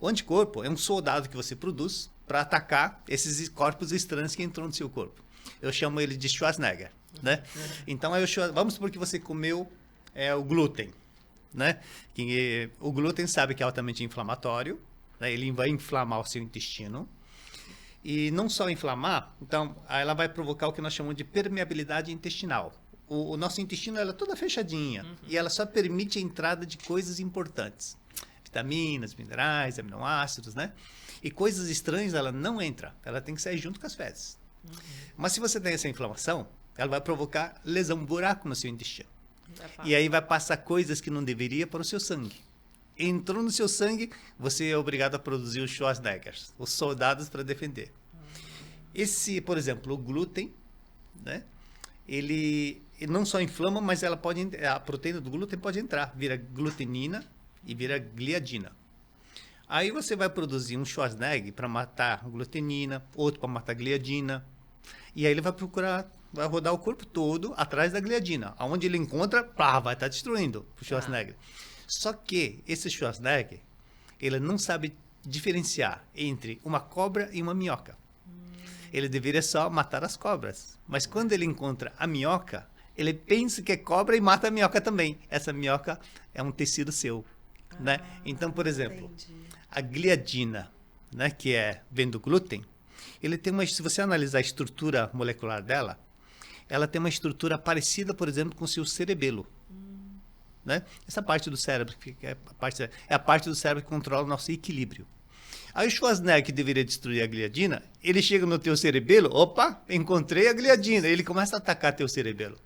O anticorpo é um soldado que você produz para atacar esses corpos estranhos que entram no seu corpo. Eu chamo ele de Schwarzenegger, né? Então, vamos supor que você comeu o glúten, né? O glúten sabe que é altamente inflamatório, né? Ele vai inflamar o seu intestino. E não só inflamar, então, ela vai provocar o que nós chamamos de permeabilidade intestinal. O nosso intestino ela é toda fechadinha e ela só permite a entrada de coisas importantes. Vitaminas, minerais, aminoácidos, né? E coisas estranhas ela não entra, ela tem que sair junto com as fezes. Mas se você tem essa inflamação, ela vai provocar lesão, um buraco no seu intestino. E aí vai passar coisas que não deveria para o seu sangue. Entrou no seu sangue, você é obrigado a produzir os Schwarzeneggers, os soldados para defender. Esse, por exemplo, o glúten, né? Ele não só inflama, mas a proteína do glúten pode entrar, vira glutenina e vira gliadina. Aí você vai produzir um Schwarzenegger para matar a glutenina, outro para matar a gliadina. E aí ele vai rodar o corpo todo atrás da gliadina. Aonde ele encontra, vai estar destruindo o Schwarzenegger. Só que esse Schwarzenegger, ele não sabe diferenciar entre uma cobra e uma minhoca. Ele deveria só matar as cobras. Mas quando ele encontra a minhoca, ele pensa que é cobra e mata a minhoca também. Essa minhoca é um tecido seu, né? Então, por exemplo, a gliadina, né, que vem do glúten, ele tem se você analisar a estrutura molecular dela, ela tem uma estrutura parecida, por exemplo, com o seu cerebelo. Né? Essa parte do cérebro, é a parte do cérebro que controla o nosso equilíbrio. Aí o Schwarzenegger, que deveria destruir a gliadina, ele chega no teu cerebelo, encontrei a gliadina, ele começa a atacar teu cerebelo.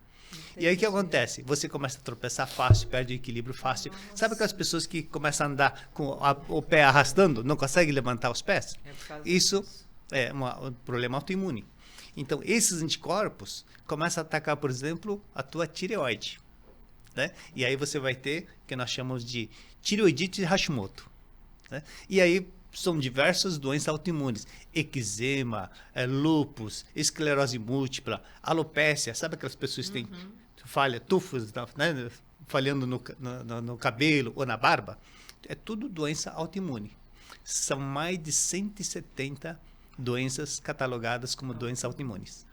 Entendi. E aí o que acontece? Você começa a tropeçar fácil, perde o equilíbrio fácil. Nossa. Sabe aquelas pessoas que começam a andar com o pé arrastando, não conseguem levantar os pés? Isso é um problema autoimune. Então, esses anticorpos começam a atacar, por exemplo, a tua tireoide. Né? E aí você vai ter o que nós chamamos de tireoidite Hashimoto. Né? E aí são diversas doenças autoimunes. Eczema, lúpus, esclerose múltipla, alopécia. Sabe aquelas pessoas que têm tufos, né? Falhando no cabelo ou na barba? É tudo doença autoimune. São mais de 170 doenças catalogadas como doenças autoimunes.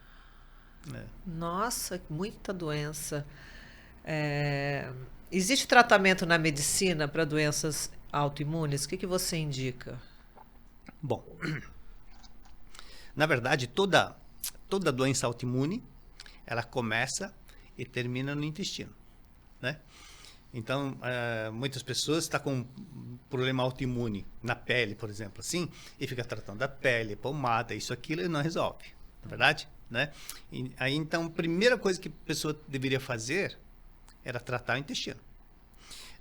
Nossa, muita doença. Existe tratamento na medicina para doenças autoimunes? O que você indica? Bom, na verdade, toda doença autoimune, ela começa e termina no intestino, né? Então, muitas pessoas estão com um problema autoimune na pele, por exemplo, assim, e fica tratando da pele, pomada, isso, aquilo, e não resolve, na verdade, né? Aí, então, a primeira coisa que a pessoa deveria fazer era tratar o intestino.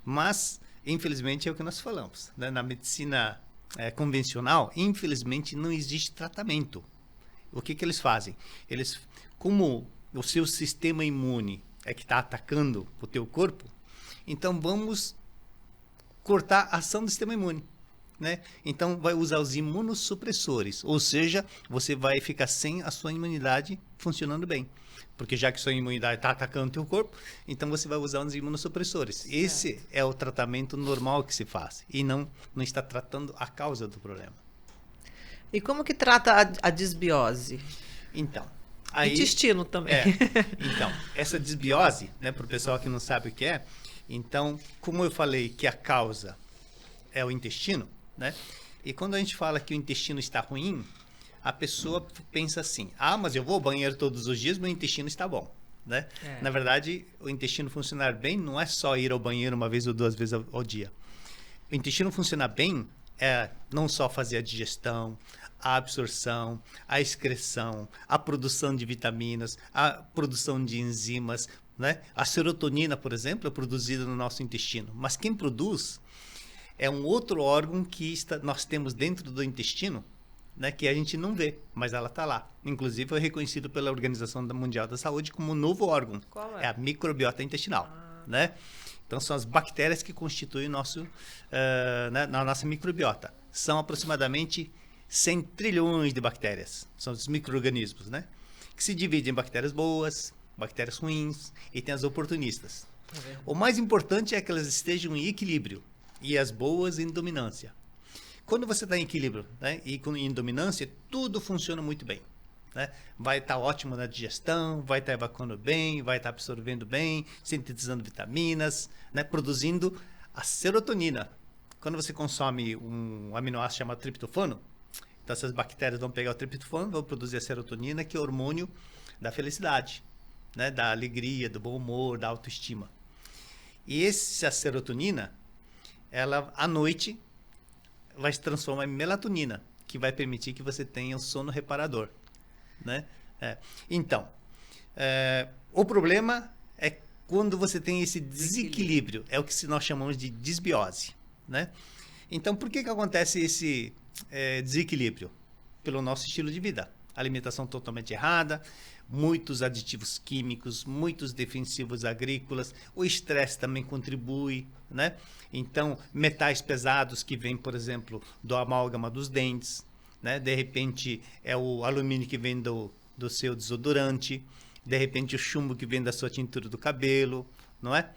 Mas, infelizmente, é o que nós falamos, né? Na medicina convencional, infelizmente, não existe tratamento. O que eles fazem? Como o seu sistema imune é que está atacando o teu corpo, então vamos cortar a ação do sistema imune. Né? Então, vai usar os imunossupressores, ou seja, você vai ficar sem a sua imunidade funcionando bem. Porque já que sua imunidade está atacando o teu corpo, então você vai usar os imunossupressores. Certo. Esse é o tratamento normal que se faz, e não está tratando a causa do problema. E como que trata a disbiose? Então, intestino também. Então, essa disbiose, né, para o pessoal que não sabe o que é, então, como eu falei que a causa é o intestino, né? E quando a gente fala que o intestino está ruim, a pessoa pensa assim, mas eu vou ao banheiro todos os dias, meu intestino está bom, né? Na verdade, o intestino funcionar bem não é só ir ao banheiro uma vez ou duas vezes ao dia. O intestino funcionar bem é não só fazer a digestão, a absorção, a excreção, a produção de vitaminas, a produção de enzimas, né? A serotonina, por exemplo, é produzida no nosso intestino, mas quem produz é um outro órgão que nós temos dentro do intestino, né, que a gente não vê, mas ela está lá. Inclusive, foi reconhecido pela Organização Mundial da Saúde como um novo órgão. Qual é? É a microbiota intestinal. Né? Então, são as bactérias que constituem na nossa microbiota. São aproximadamente 100 trilhões de bactérias. São os micro-organismos, né? Que se dividem em bactérias boas, bactérias ruins e tem as oportunistas. O mais importante é que elas estejam em equilíbrio e as boas em dominância. Quando você está em equilíbrio, né, e em dominância, tudo funciona muito bem. Né? Vai estar ótimo na digestão, vai estar evacuando bem, vai estar absorvendo bem, sintetizando vitaminas, né? Produzindo a serotonina. Quando você consome um aminoácido chamado triptofano, então essas bactérias vão pegar o triptofano, vão produzir a serotonina, que é o hormônio da felicidade, né? Da alegria, do bom humor, da autoestima. E essa serotonina, ela à noite vai se transformar em melatonina, que vai permitir que você tenha um sono reparador. Né? Então, o problema é quando você tem esse desequilíbrio, é o que nós chamamos de disbiose. Né? Então, por que acontece esse desequilíbrio? Pelo nosso estilo de vida. Alimentação totalmente errada, muitos aditivos químicos, muitos defensivos agrícolas, o estresse também contribui, né? Então, metais pesados que vêm, por exemplo, do amálgama dos dentes, né? De repente, é o alumínio que vem do seu desodorante, de repente, o chumbo que vem da sua tintura do cabelo, não é?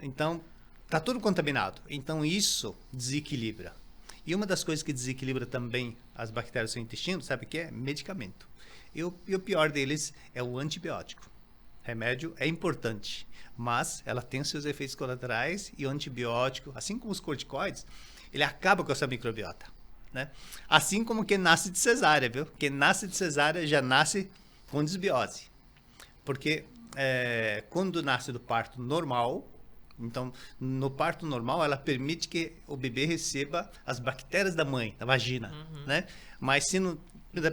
Então, está tudo contaminado. Então, isso desequilibra. E uma das coisas que desequilibra também as bactérias do seu intestino, sabe o que é? Medicamento. E o pior deles é o antibiótico. Remédio é importante, mas ela tem os seus efeitos colaterais e o antibiótico, assim como os corticoides, ele acaba com a sua microbiota. Né? Assim como quem nasce de cesárea, viu? Quem nasce de cesárea já nasce com desbiose. Porque quando nasce do parto normal, então no parto normal ela permite que o bebê receba as bactérias da mãe, da vagina, né? Mas se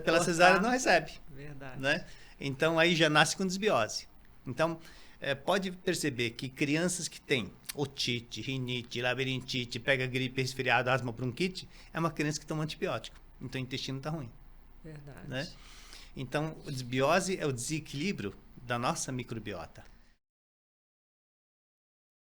pela cesárea não recebe. Verdade. Né? Então aí já nasce com desbiose. Então pode perceber que crianças que têm otite, rinite, labirintite, pega gripe, resfriado, asma, bronquite, é uma criança que toma antibiótico. Então o intestino está ruim. Verdade. Né? Então, a desbiose é o desequilíbrio da nossa microbiota.